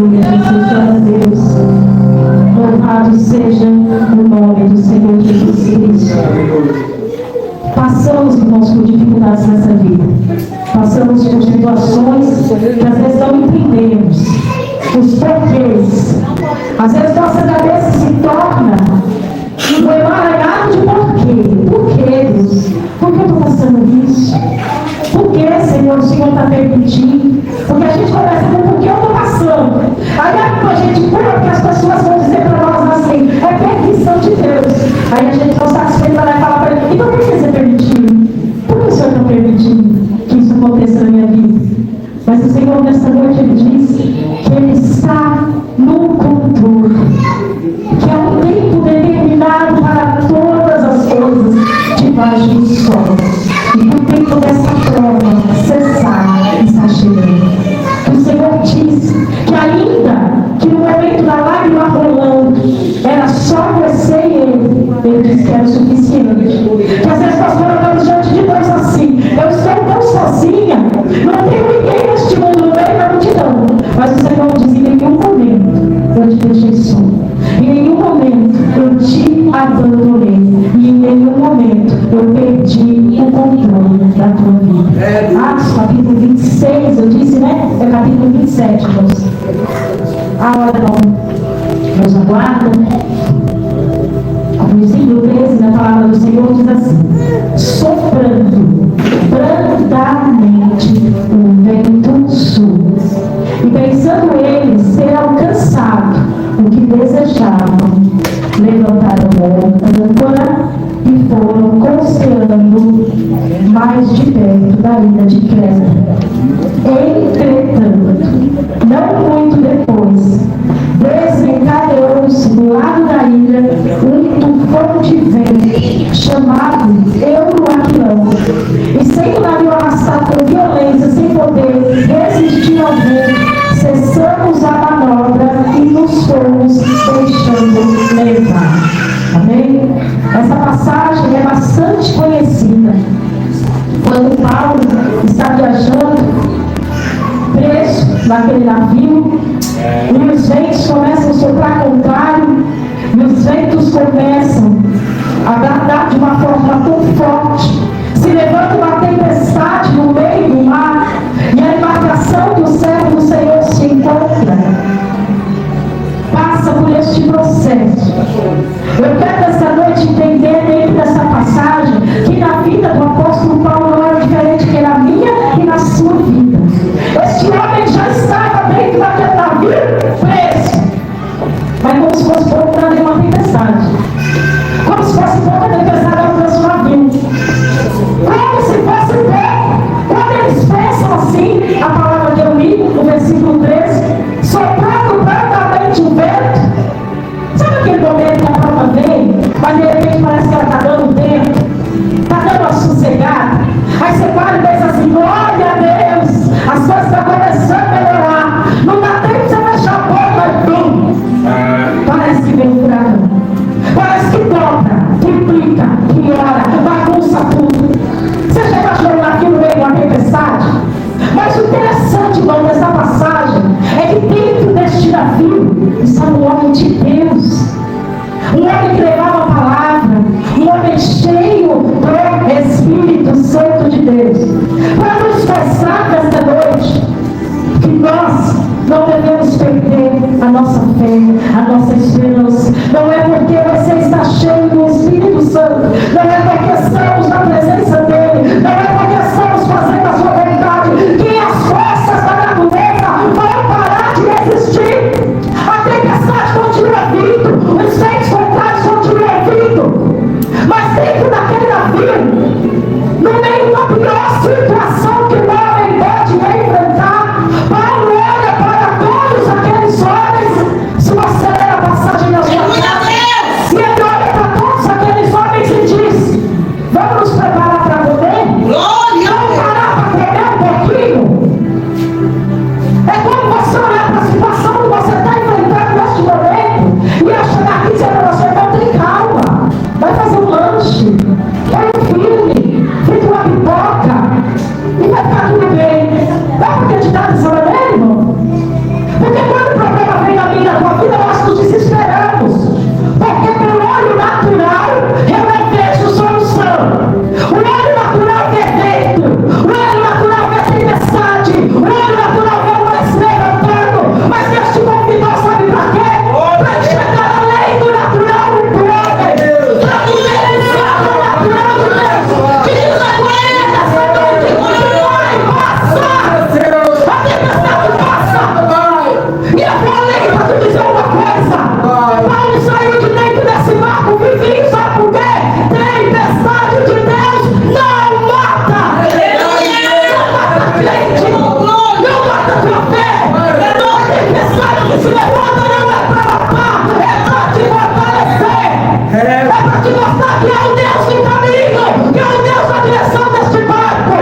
Jesus a Deus. Louvado seja o nome do Senhor Jesus Cristo. Passamos, irmãos, por dificuldades nessa vida. Passamos por situações que às vezes não entendemos. Os porquês. Às vezes nossa cabeça se torna um emaranhado de porquê. Por que, Deus? Por que eu estou passando isso? Por que, Senhor, o Senhor está permitindo? Porque a gente começa a dizer por que eu estou passando. Aí a gente pula porque as pessoas vão dizer para nós assim, é permissão de Deus. Aí a gente não satisfeito vai falar para ele, então por que você permitiu? Por que o Senhor está permitindo que isso aconteça na minha vida? Mas o Senhor nessa noite ele diz que Ele está no controle. Que há um tempo determinado para todas as coisas debaixo do sol. E que o tempo dessa prova cessar está chegando. Que o Senhor diz que ainda que no momento da lágrima rolando era só você e Ele disse que era o suficiente. Que às vezes nós colocamos diante de Deus assim, eu estou tão sozinha, não tenho ninguém neste mundo no meio da multidão. Mas o Senhor diz, em nenhum momento eu te deixei só. Em nenhum momento eu te abandonei. E em nenhum momento eu perdi o controle da tua vida. Atos capítulo 26, eu disse, né? É capítulo 27, irmãos. A hora não nos aguarda. No versículo 13, na palavra do Senhor, diz assim: soprando brandamente o vento sul. E pensando eles ter alcançado o que desejavam, levantaram a âncora e foram costeando mais de perto da ilha de Creta. Entretanto, não muito depois, desencadeou-se do lado da ilha um tufão de vento chamado Euroaquilão, e sendo o navio arrastado com violência, sem poder resistir ao vento, cessamos a manobra e nos fomos deixando levar. Amém? Essa passagem é bastante conhecida. Quando Paulo está viajando preso naquele navio, e os ventos começam a soprar contrário, e os ventos começam a dar de uma forma tão forte. Se levanta uma tempestade no meio do mar, e a embarcação do servo do Senhor se encontra. Passa por este processo. Eu quero essa noite entender dentro dessa passagem que na vida do apóstolo Paulo não era diferente que na minha e na sua vida. Este homem já estava dentro daquele navio preso, mas como se fosse pouco para uma tempestade. Como se fosse pouco a tempestade alcança o navio. Como se fosse pouco. Quando eles pensam assim, a palavra que eu li no versículo 13, soprando brandamente o vento. Sabe aquele momento que a prova vem, mas de repente parece que ela está dando tempo, está dando uma sossegada? Aí você para e pensa assim, glória a Deus, as coisas estão começando a melhorar, não dá tempo de você fechar a porta, mas pum, parece que vem um furacão, parece que dobra, triplica, piora, bagunça tudo. Você já imaginou aqui no meio de uma tempestade? Mas o interessante, irmão, dessa passagem é que dentro deste navio estava um homem de Deus, um homem que levava a palavra, um homem cheio do Espírito Santo de Deus, para nos mostrar nesta noite que nós não devemos perder a nossa fé, a nossa esperança. Não é porque você está cheio do Espírito Santo, não é porque estamos na presença dele, não é porque estamos fazendo a sua vontade, que as forças da natureza vão parar de existir. A tempestade continua vindo, os ventos contrários continuam vindo, mas dentro daquele navio, no meio da pior situação que o homem pode enfrentar, Paulo olha para todos aqueles homens. Se você ler a passagem da sua casa, e ele olha para todos aqueles homens e diz: se levanta não é para matar, é para te fortalecer. É para te mostrar que é o Deus do caminho, que é o Deus da direção deste barco.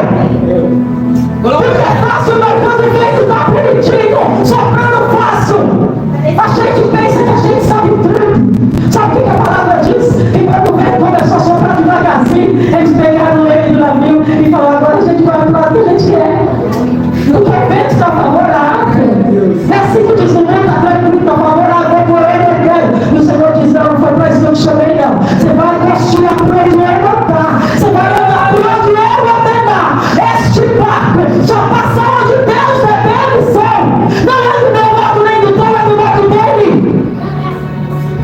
Porque é fácil, mas quando o vento está permitindo, soprando fácil. A gente pensa que a gente sabe tudo. Sabe o que a palavra diz? Que quando o vento começou a soprar devagarzinho, eles pegaram ele do navio e falaram: agora a gente vai para lá que a gente é. Porque o vento está favorável. É assim que diz: o vento está favorável por ele. E o Senhor diz: não, não foi para isso que eu te chamei, não. Você vai construir por onde eu andar. Você vai andar por onde eu ordenar. Este barco só passa onde Deus deve ser. Não é do meu modo nem do teu, é do modo dele.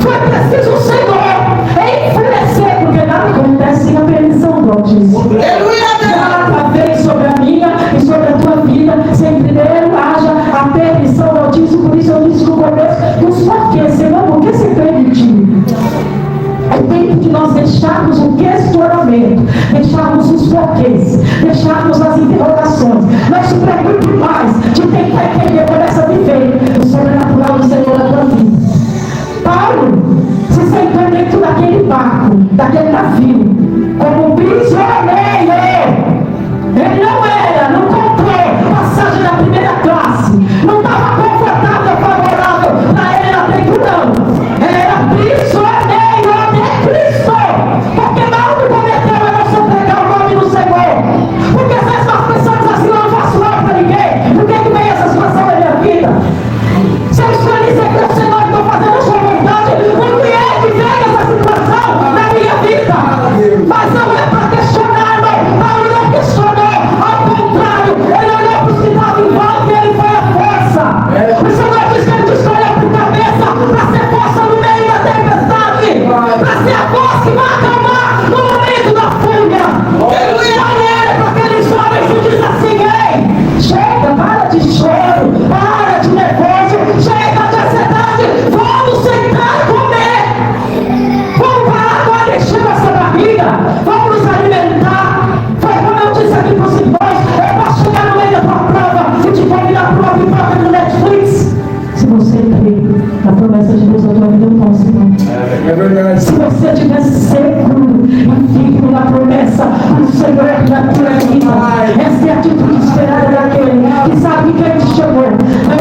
Foi preciso o Senhor enfurecer, porque nada acontece sem a permissão do Altíssimo. Nada vem sobre a minha e sobre a tua vida sem primeiro haja a permissão do Altíssimo. Por isso eu disse no começo dos porquês. Senhor, por que você permitiu? É tempo de nós deixarmos o questionamento, deixarmos os porquês, deixarmos as interrogações. Não se preocupe mais de tentar entender, começa a viver o sobrenatural do Senhor na tua vida. Paulo se sentou dentro daquele barco, daquele navio, como um prisioneiro. Ele não comprou passagem da primeira classe, não estava confortável, favorável para ele lá dentro, não. Ele era prisioneiro de Cristo, porque mal que cometeu é não se entregar o nome do Senhor. Porque às vezes nós pensamos assim: eu não faço mal para ninguém, por que vem essa situação na minha vida? Se eu escolhi ser o Senhor e estou fazendo a sua vontade, por que é que vem essa situação na minha vida? Mas não é para questionar, não. Paulo não questionou, ao contrário, ele olhou para os que estavam em volta e ele foi a força. O Senhor diz que ele te escolheu por cabeça para ser força no meio da tempestade, para ser a voz que vai acalmar no momento da fúria. Olha para aqueles homens e diz assim: ei, chega, para de choro, para de nervoso, chega de ansiedade, vamos sentar e comer. Vamos parar agora e encher nossa barriga, vamos nos alimentar. Foi como eu disse aqui para os irmãos: eu posso chegar no meio da tua prova e te convidar para uma pipoca no Netflix. Se você crer na promessa de Deus, a tua vida não posso, não. Se você estiver seguro e firme na promessa do Senhor na tua vida, essa é a atitude esperada daquele que sabe quem te chamou.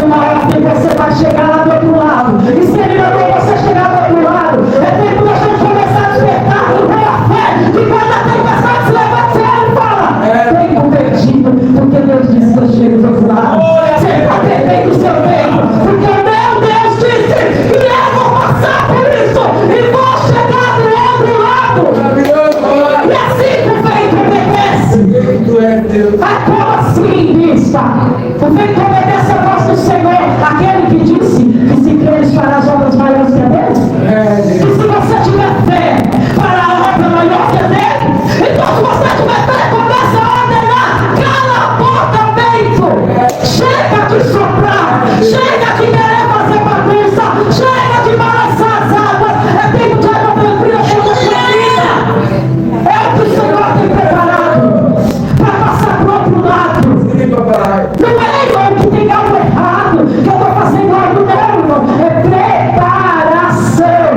Numa ordem você vai chegar lá do outro lado. E se ele mandou você chegar do outro lado, é tempo da gente começar a despertar pela fé. E quando a tempestade se levanta, você fala: tempo perdido, porque Deus disse que eu chego do outro lado. Você está perdendo o seu tempo, porque o meu Deus disse que eu vou passar por isso e vou chegar do outro lado. E assim o vento obedece. Ah, como assim, bispa? O vento obedece a voz do Senhor, aquele que disse que se creres para as obras maiores que a Deus. E se você tiver fé para a obra maior que a dele, então se você tiver fé, começa a ordenar: cala a boca, vento. Chega de soprar, chega de querer fazer bagunça, chega de balançar as águas. É tempo de água tranquila sobre a sua vida. É o que o Senhor tem preparado para passar para o outro lado. Não é, irmão, que tem algo errado, que eu estou fazendo algo, não, irmão. É preparação.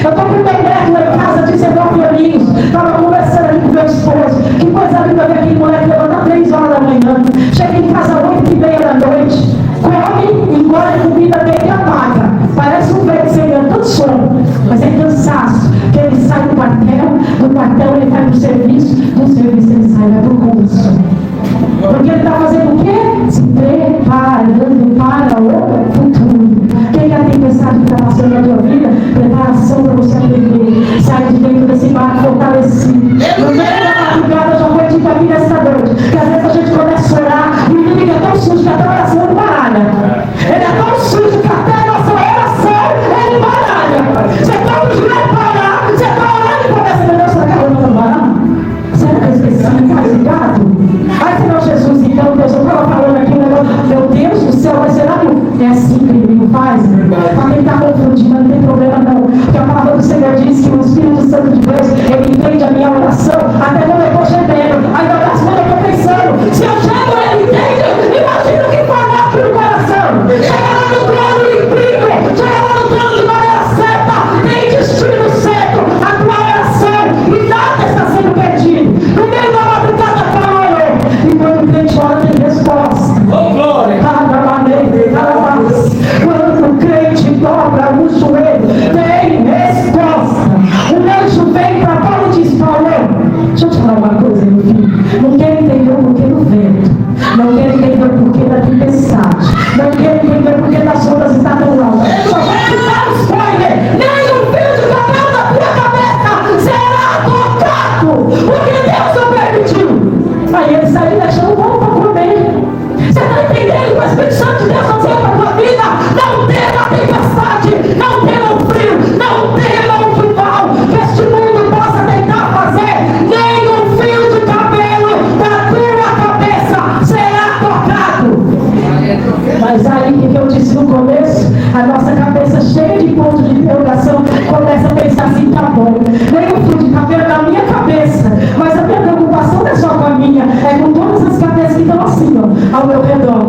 Eu estou com meu neto lá em casa, 19 aninhos. Estava conversando ali com meu esposo. Que coisa linda ver aquele moleque levanta 3 horas da manhã. Chega em casa 8h30 da noite. Come, engole comida dele e apaga. Parece um velho sem tanto sono. Mas é cansaço. Que ele sai do quartel ele vai para o serviço, do serviço ele sai, vai para o curso. Porque ele está fazendo o quê? Se preparando para o futuro. Quem é a tempestade que está passando na tua vida? Preparação para você aprender. Sai de dentro desse barco fortalecido. No meio da madrugada já foi dito aqui nessa noite que às vezes a gente começa a orar e o inimigo é tão sujo que até a oração ele baralha. Ele é tão sujo que até a nossa oração ele baralha. Você está no joelho para orar, você está orando e começa: meu Deus, será que eu não orar? Será que eu esqueci? Está ligado? Ai, Senhor Jesus, então, Deus, eu estava falando aqui, meu Deus do céu, mas será que é assim que o inimigo faz? Para quem está confundindo, não tem problema não. Porque a palavra do Senhor diz que o Espírito Santo de Deus, ele entende a minha oração, até quando eu estou gemendo, ainda mais quando eu estou pensando. Se eu gemo, ele entende. Imagina o que for dentro do coração. Chega lá no trono e a nossa cabeça cheia de pontos de interrogação começa a pensar assim, tá bom, nem o fio de cabelo na minha cabeça, mas a minha preocupação não é só com a minha, é com todas as cabeças que estão assim, ó, ao meu redor.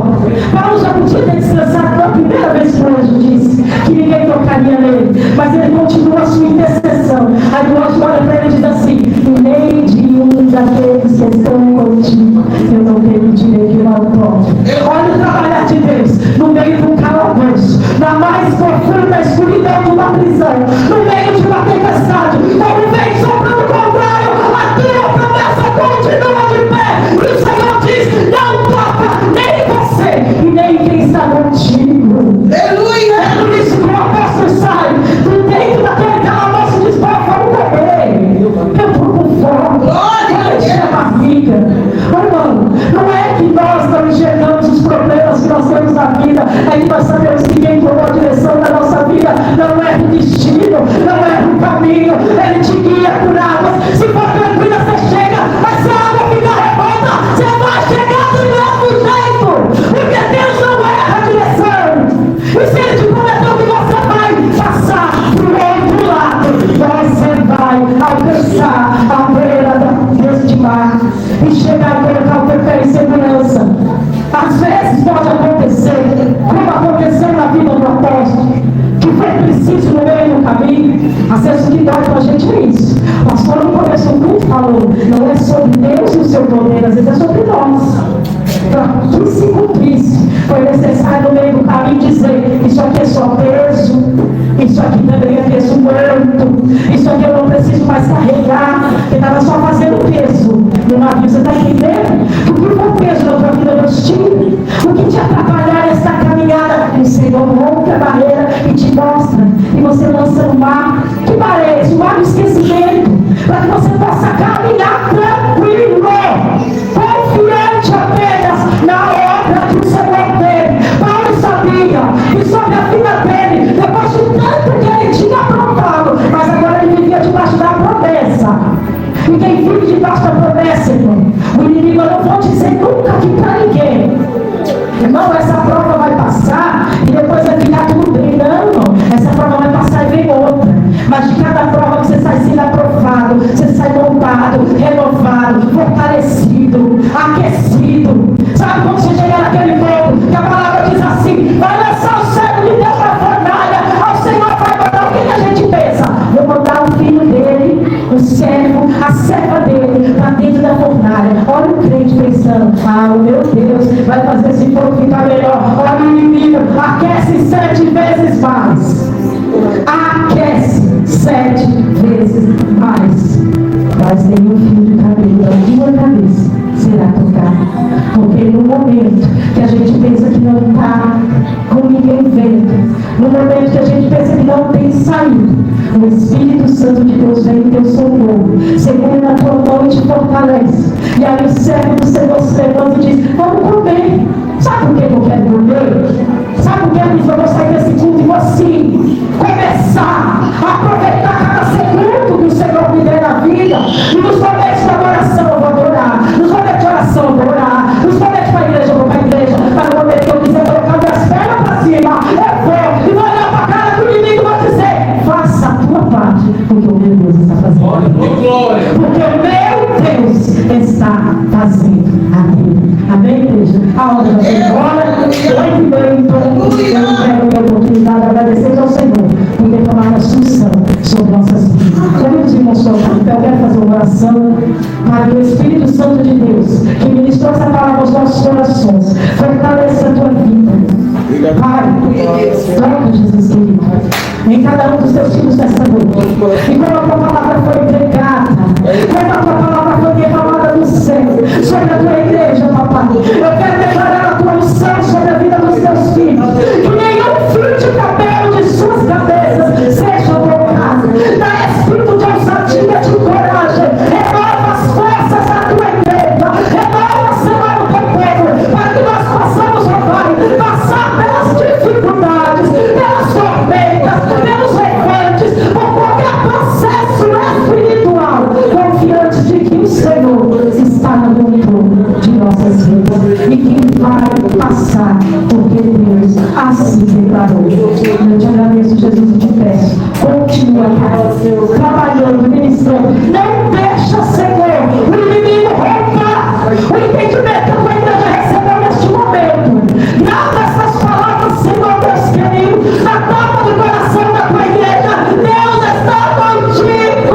Paulo já podia ter descansado na primeira vez que o anjo disse que ninguém tocaria nele, mas ele continua a sua intercessão. Aí o anjo olha para ele e diz assim: nem de um daqueles que estão contigo eu não tenho direito de mal pode. Olha o trabalhar de Deus no meio de um calabouço, na mais profunda escuridão de uma prisão, no meio de uma tempestade, como vem soprando contrário, a tua promessa continua de pé. E o Senhor diz: não toca nem você e nem quem está contigo. Aleluia! É por isso que o apóstolo sai do dentro daquele calabouço e diz: vamos comer. Eu estou com fome. Ele chama a vida. Irmão, não é que nós não enxergamos os problemas que nós temos na vida, é que nós sabemos que quem tomou a direção da nossa vida não é o destino, não é o caminho, ele te guia por águas. Se for tranquila, você chega, mas se a água ficar revolta, você vai chegar do mesmo jeito, porque Deus não erra a direção. E se ele te prometeu que você vai passar para o outro lado, você vai alcançar a beira deste mar e chegar a colocar o teu pé em segurança. Às vezes pode acontecer, como aconteceu na vida do apóstolo, que foi preciso no meio do caminho. Às vezes o que dói com a gente é isso. O pastor no começo do culto falou: não é sobre Deus e o seu poder, às vezes é sobre nós. Para que se cumprisse, foi necessário no meio do caminho dizer: isso aqui é só peso, isso aqui também é peso morto, isso aqui eu não preciso mais carregar, porque estava só fazendo peso no navio. Você está entendendo? O que for peso na tua vida, Deus tira. O que te atrapalhar nessa caminhada, o Senhor rompe a barreira e te mostra, e você lança no mar. Que barreira é esse? O mar do esquecimento, para que você possa caminhar tranquilo, confiante apenas na obra que o Senhor teve. Paulo sabia que sobre a vida dele, depois de tanto que ele tinha aprontado, mas agora ele vivia debaixo da promessa. E quem vive debaixo da promessa, irmão, o inimigo, eu não vou dizer nunca aqui para ninguém: irmão, essa prova vai passar e depois vai ficar tudo bem. Não, irmão, essa prova vai passar e vem outra. Mas de cada prova que você sai sendo aprovado, você sai montado, renovado, fortalecido, aquecido. Sabe quando você chegar naquele ponto que a palavra diz assim: vai lançar o servo de Deus na fornalha, ao Senhor vai mandar. O que a gente pensa? Vou mandar o filho dele, o servo, a serva dele, para dentro da fornalha. Olha o crente pensando: ah, o meu Deus vai fazer esse povo ficar melhor. Olha o inimigo, aquece 7 vezes mais. Aquece 7 vezes mais. Mas nenhum fio de cabelo da minha cabeça será tocado. Porque no momento que a gente pensa que não está com ninguém vendo, no momento que a gente pensa que não tem saída, o Espírito Santo de Deus vem em teu socorro, segura na tua mão e te fortalece. E aí o servo do Senhor se levanta e diz: vamos comer. Sabe por que eu quero comer? Sabe por que eu vou sair desse culto e vou assim começar a aproveitar cada segundo que o Senhor me der na vida? E nos momentos da oração eu vou adorar, nos momentos de oração eu vou orar, nos momentos para a igreja eu vou para a igreja, mas no momento que eu quiser colocar minhas pernas para cima, eu vou e vou olhar para a cara do inimigo e vou dizer: faça a tua parte, porque o meu Deus está fazendo. Porque o meu Deus está fazendo aqui. Amém, igreja? A hora da sua hora, 8h30, então eu quero ter a oportunidade de agradecer ao Senhor por ter tomado a assunção sobre nossas vidas. Quando os irmãos estão em pé, eu quero fazer uma oração para que o Espírito Santo de Deus, que ministrou essa palavra aos nossos corações, fortaleça a tua vida. Pai, toca, Jesus querido, em cada um dos teus filhos nessa noite. E como a tua palavra foi entregada, como a tua palavra foi derramada no céu sobre a tua igreja, papai, eu quero declarar a tua unção sobre a vida dos teus filhos. Que nenhum fio de cabelo de suas cabeças seja tocado. Dá espírito de ousadia, de coragem. Renova as forças da tua igreja. Renova, Senhor, o teu povo, para que nós possamos, papai, passar pelas dificuldades, pelas tormentas, pelos levantes, por qualquer processo Eu te agradeço, Jesus, e te peço. Continua, Pai, trabalhando, ministrando. Não deixa, Senhor, o inimigo roubar o entendimento que a tua igreja recebeu neste momento. Grava essas palavras, Senhor, Deus querido, na tábua do coração da tua igreja. Deus está contigo.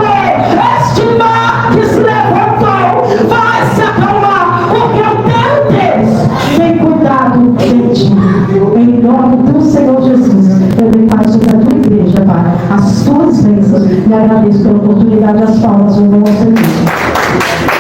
Este mar que se levantou vai se acalmar, porque o teu Deus tem cuidado de ti. Em nome do Senhor Jesus, eu declaro sobre a tua igreja, Pai, as tuas bênçãos, e agradeço pela oportunidade das palmas do meu serviço.